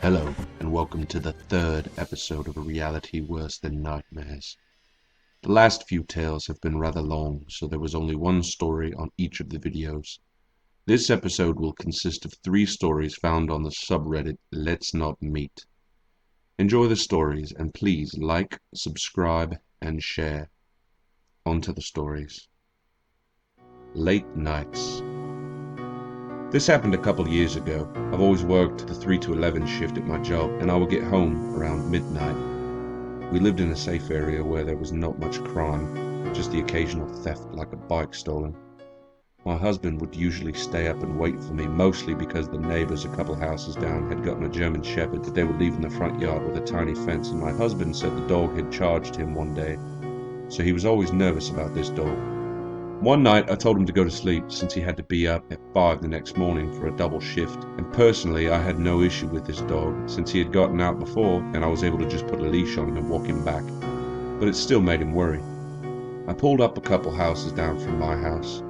Hello, and welcome to the third episode of A Reality Worse Than Nightmares. The last few tales have been rather long, so there was only one story on each of the videos. This episode will consist of 3 stories found on the subreddit Let's Not Meet. Enjoy the stories, and please like, subscribe, and share. On to the stories. Late nights. This happened a couple years ago. I've always worked the 3 to 11 shift at my job, and I would get home around midnight. We lived in a safe area where there was not much crime, just the occasional theft like a bike stolen. My husband would usually stay up and wait for me, mostly because the neighbors a couple houses down had gotten a German Shepherd that they would leave in the front yard with a tiny fence, and my husband said the dog had charged him one day, so he was always nervous about this dog. One night I told him to go to sleep since he had to be up at 5 the next morning for a double shift, and personally I had no issue with this dog since he had gotten out before and I was able to just put a leash on him and walk him back, but it still made him worry. I pulled up a couple houses down from my house,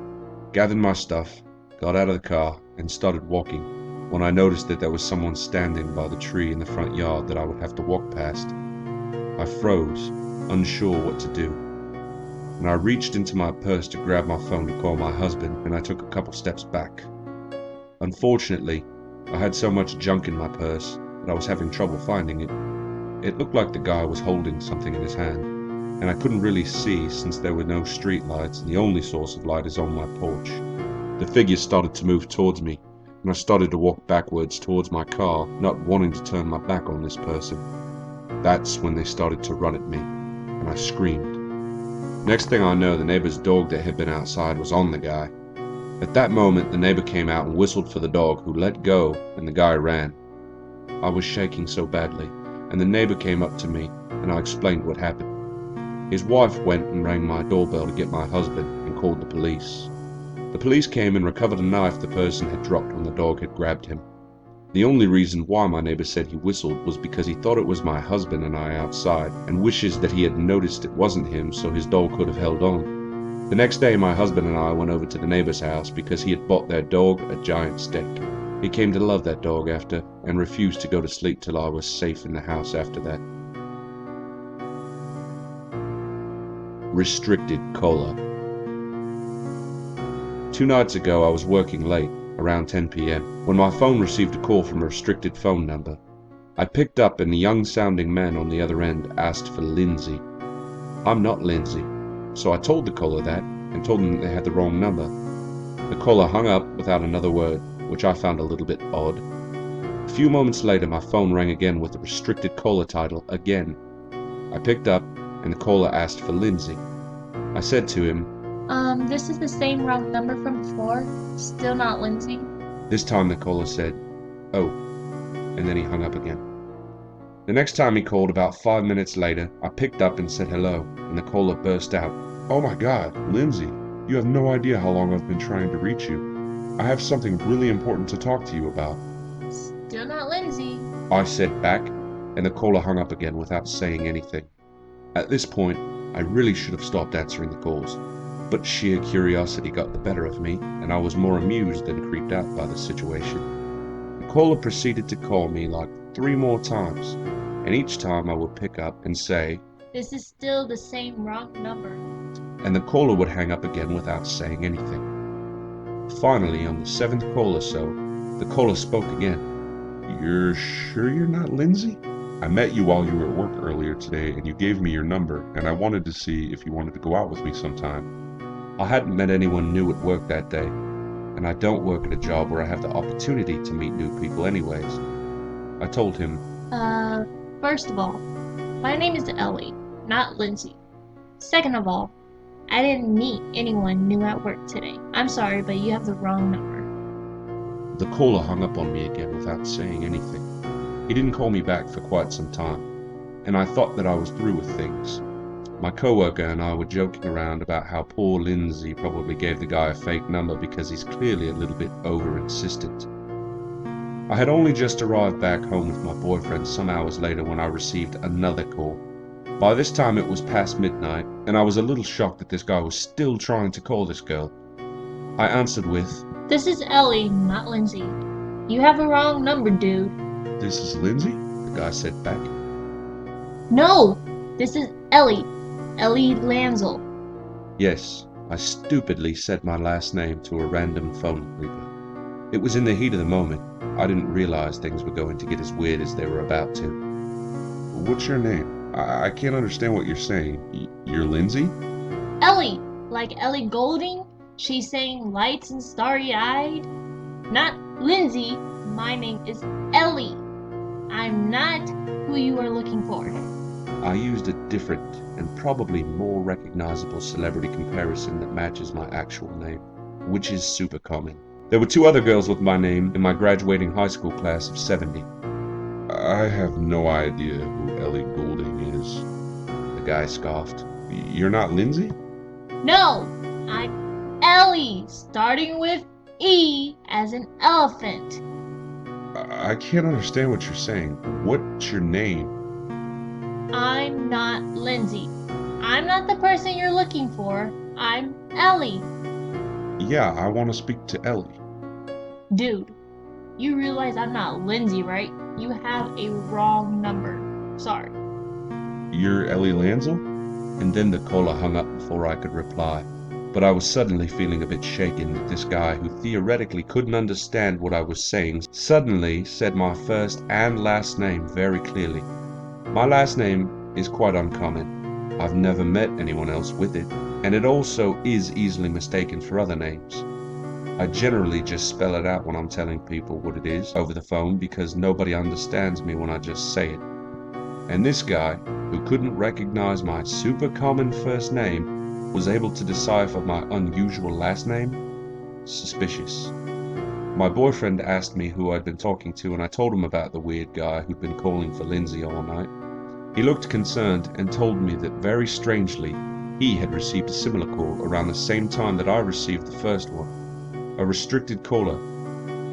gathered my stuff, got out of the car and started walking when I noticed that there was someone standing by the tree in the front yard that I would have to walk past. I froze, unsure what to do. And I reached into my purse to grab my phone to call my husband, and I took a couple steps back. Unfortunately, I had so much junk in my purse that I was having trouble finding it. It looked like the guy was holding something in his hand, and I couldn't really see since there were no street lights and the only source of light is on my porch. The figure started to move towards me, and I started to walk backwards towards my car, not wanting to turn my back on this person. That's when they started to run at me, and I screamed. Next thing I know, the neighbor's dog that had been outside was on the guy. At that moment, the neighbor came out and whistled for the dog, who let go, and the guy ran. I was shaking so badly, and the neighbor came up to me, and I explained what happened. His wife went and rang my doorbell to get my husband and called the police. The police came and recovered a knife the person had dropped when the dog had grabbed him. The only reason why my neighbor said he whistled was because he thought it was my husband and I outside, and wishes that he had noticed it wasn't him so his dog could have held on. The next day my husband and I went over to the neighbor's house because he had bought their dog a giant steak. He came to love that dog after, and refused to go to sleep till I was safe in the house after that. Restricted caller. 2 nights ago I was working late, around 10 p.m, when my phone received a call from a restricted phone number. I picked up and the young-sounding man on the other end asked for Lindsay. I'm not Lindsay, so I told the caller that and told them that they had the wrong number. The caller hung up without another word, which I found a little bit odd. A few moments later my phone rang again with the restricted caller title again. I picked up and the caller asked for Lindsay. I said to him, This is the same wrong number from before. Still not Lindsay. This time the caller said, "Oh," and then he hung up again. The next time he called about 5 minutes later, I picked up and said hello, and the caller burst out, "Oh my God, Lindsay, you have no idea how long I've been trying to reach you. I have something really important to talk to you about." Still not Lindsay. I said back, and the caller hung up again without saying anything. At this point, I really should have stopped answering the calls, but sheer curiosity got the better of me, and I was more amused than creeped out by the situation. The caller proceeded to call me like 3 more times, and each time I would pick up and say, This is still the same wrong number. and the caller would hang up again without saying anything. Finally, on the 7th call or so, the caller spoke again. "You're sure you're not Lindsay? I met you while you were at work earlier today, and you gave me your number, and I wanted to see if you wanted to go out with me sometime." I hadn't met anyone new at work that day, and I don't work at a job where I have the opportunity to meet new people anyways. I told him, First of all, my name is Ellie, not Lindsay. Second of all, I didn't meet anyone new at work today. I'm sorry, but you have the wrong number. The caller hung up on me again without saying anything. He didn't call me back for quite some time, and I thought that I was through with things. My coworker and I were joking around about how poor Lindsay probably gave the guy a fake number because he's clearly a little bit over-insistent. I had only just arrived back home with my boyfriend some hours later when I received another call. By this time it was past midnight, and I was a little shocked that this guy was still trying to call this girl. I answered with, This is Ellie, not Lindsay. You have a wrong number, dude. This is Lindsay, the guy said back. No, this is Ellie. Ellie Lanzel. Yes, I stupidly said my last name to a random phone creeper. It was in the heat of the moment. I didn't realize things were going to get as weird as they were about to. What's your name? I can't understand what you're saying. You're Lindsay? Ellie, like Ellie Goulding. She's saying lights and starry-eyed. Not Lindsay. My name is Ellie. I'm not who you are looking for. I used a different and probably more recognizable celebrity comparison that matches my actual name, which is super common. There were 2 other girls with my name in my graduating high school class of 70. I have no idea who Ellie Goulding is, the guy scoffed. You're not Lindsay? No, I'm Ellie, starting with E as in elephant. I can't understand what you're saying. What's your name? I'm not Lindsay. I'm not the person you're looking for. I'm Ellie. Yeah, I want to speak to Ellie. Dude, you realize I'm not Lindsay, right? You have a wrong number. Sorry. You're Ellie Lanzel? And then the caller hung up before I could reply. But I was suddenly feeling a bit shaken that this guy, who theoretically couldn't understand what I was saying, suddenly said my first and last name very clearly. My last name is quite uncommon. I've never met anyone else with it, and it also is easily mistaken for other names. I generally just spell it out when I'm telling people what it is over the phone because nobody understands me when I just say it. And this guy, who couldn't recognize my super common first name, was able to decipher my unusual last name? Suspicious. My boyfriend asked me who I'd been talking to, and I told him about the weird guy who'd been calling for Lindsay all night. He looked concerned and told me that very strangely, he had received a similar call around the same time that I received the first one. A restricted caller,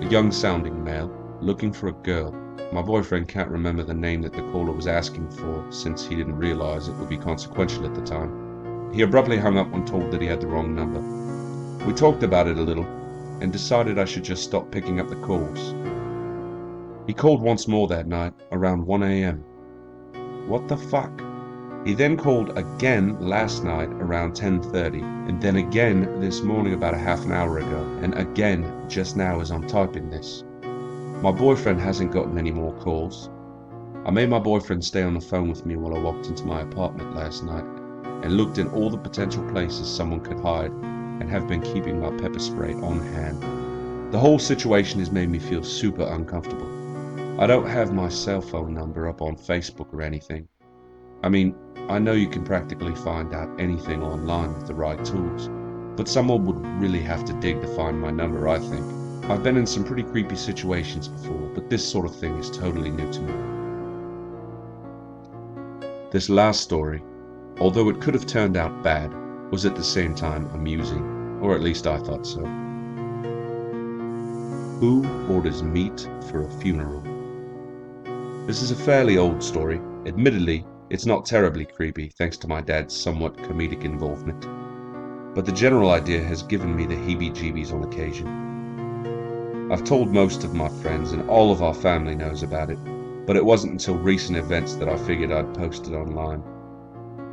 a young-sounding male, looking for a girl. My boyfriend can't remember the name that the caller was asking for since he didn't realize it would be consequential at the time. He abruptly hung up when told that he had the wrong number. We talked about it a little and decided I should just stop picking up the calls. He called once more that night around 1 a.m. What the fuck? He then called again last night around 10:30 and then again this morning about a half an hour ago and again just now as I'm typing this. My boyfriend hasn't gotten any more calls. I made my boyfriend stay on the phone with me while I walked into my apartment last night and looked in all the potential places someone could hide and have been keeping my pepper spray on hand. The whole situation has made me feel super uncomfortable. I don't have my cell phone number up on Facebook or anything. I mean, I know you can practically find out anything online with the right tools, but someone would really have to dig to find my number, I think. I've been in some pretty creepy situations before, but this sort of thing is totally new to me. This last story, although it could have turned out bad, was at the same time amusing, or at least I thought so. Who orders meat for a funeral? This is a fairly old story. Admittedly, it's not terribly creepy thanks to my dad's somewhat comedic involvement, but the general idea has given me the heebie-jeebies on occasion. I've told most of my friends and all of our family knows about it, but it wasn't until recent events that I figured I'd post it online.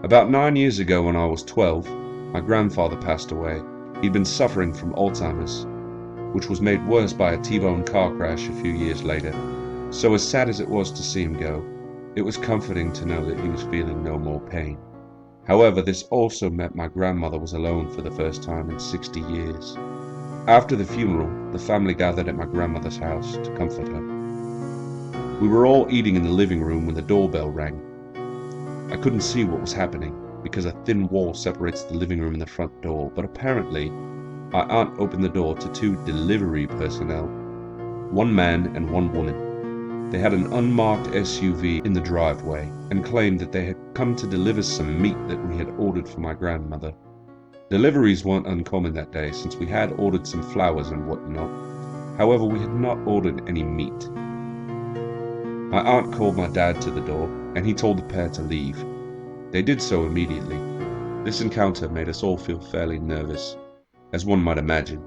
About 9 years ago when I was 12, my grandfather passed away. He'd been suffering from Alzheimer's, which was made worse by a T-bone car crash a few years later. So as sad as it was to see him go, it was comforting to know that he was feeling no more pain. However, this also meant my grandmother was alone for the first time in 60 years. After the funeral, the family gathered at my grandmother's house to comfort her. We were all eating in the living room when the doorbell rang. I couldn't see what was happening because a thin wall separates the living room and the front door, but apparently my aunt opened the door to 2 delivery personnel, 1 man and 1 woman. They had an unmarked SUV in the driveway and claimed that they had come to deliver some meat that we had ordered for my grandmother. Deliveries weren't uncommon that day since we had ordered some flowers and whatnot. However, we had not ordered any meat. My aunt called my dad to the door and he told the pair to leave. They did so immediately. This encounter made us all feel fairly nervous, as one might imagine.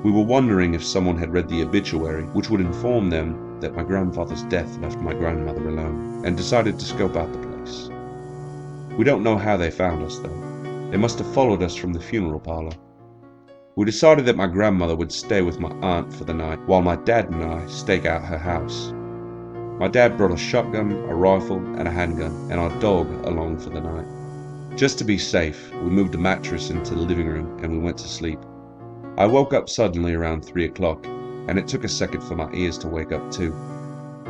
We were wondering if someone had read the obituary, which would inform them that my grandfather's death left my grandmother alone, and decided to scope out the place. We don't know how they found us, though. They must have followed us from the funeral parlor. We decided that my grandmother would stay with my aunt for the night, while my dad and I stake out her house. My dad brought a shotgun, a rifle, and a handgun, and our dog along for the night. Just to be safe, we moved a mattress into the living room and we went to sleep. I woke up suddenly around 3 o'clock, and it took a second for my ears to wake up too.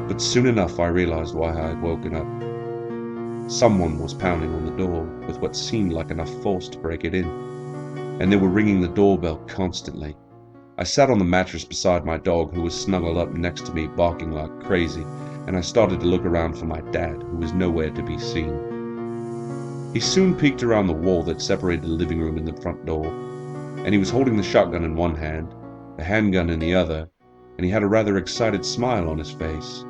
But soon enough I realized why I had woken up. Someone was pounding on the door with what seemed like enough force to break it in, and they were ringing the doorbell constantly. I sat on the mattress beside my dog, who was snuggled up next to me barking like crazy, and I started to look around for my dad, who was nowhere to be seen. He soon peeked around the wall that separated the living room and the front door, and he was holding the shotgun in one hand, the handgun in the other, and he had a rather excited smile on his face.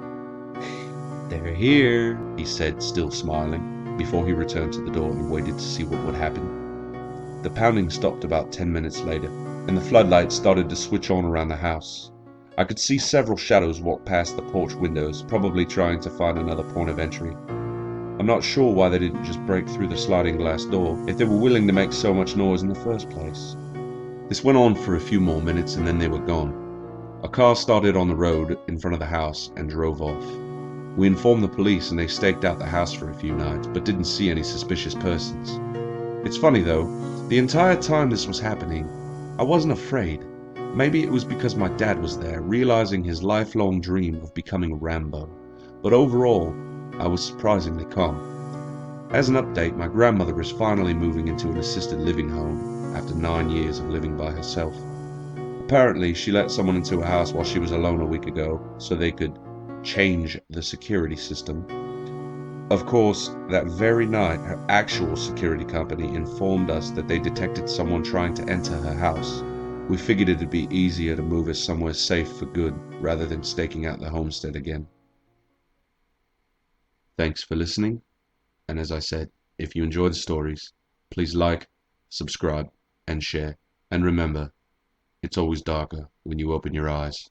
"They're here," he said, still smiling, before he returned to the door and waited to see what would happen. The pounding stopped about 10 minutes later, and the floodlights started to switch on around the house. I could see several shadows walk past the porch windows, probably trying to find another point of entry. I'm not sure why they didn't just break through the sliding glass door, if they were willing to make so much noise in the first place. This went on for a few more minutes and then they were gone. A car started on the road in front of the house and drove off. We informed the police and they staked out the house for a few nights, but didn't see any suspicious persons. It's funny though, the entire time this was happening, I wasn't afraid. Maybe it was because my dad was there, realizing his lifelong dream of becoming Rambo. But overall, I was surprisingly calm. As an update, my grandmother is finally moving into an assisted living home after 9 years of living by herself. Apparently, she let someone into her house while she was alone a week ago, so they could change the security system. Of course, that very night, her actual security company informed us that they detected someone trying to enter her house. We figured it'd be easier to move us somewhere safe for good, rather than staking out the homestead again. Thanks for listening, and as I said, if you enjoy the stories, please like, subscribe, and share. And remember, it's always darker when you open your eyes.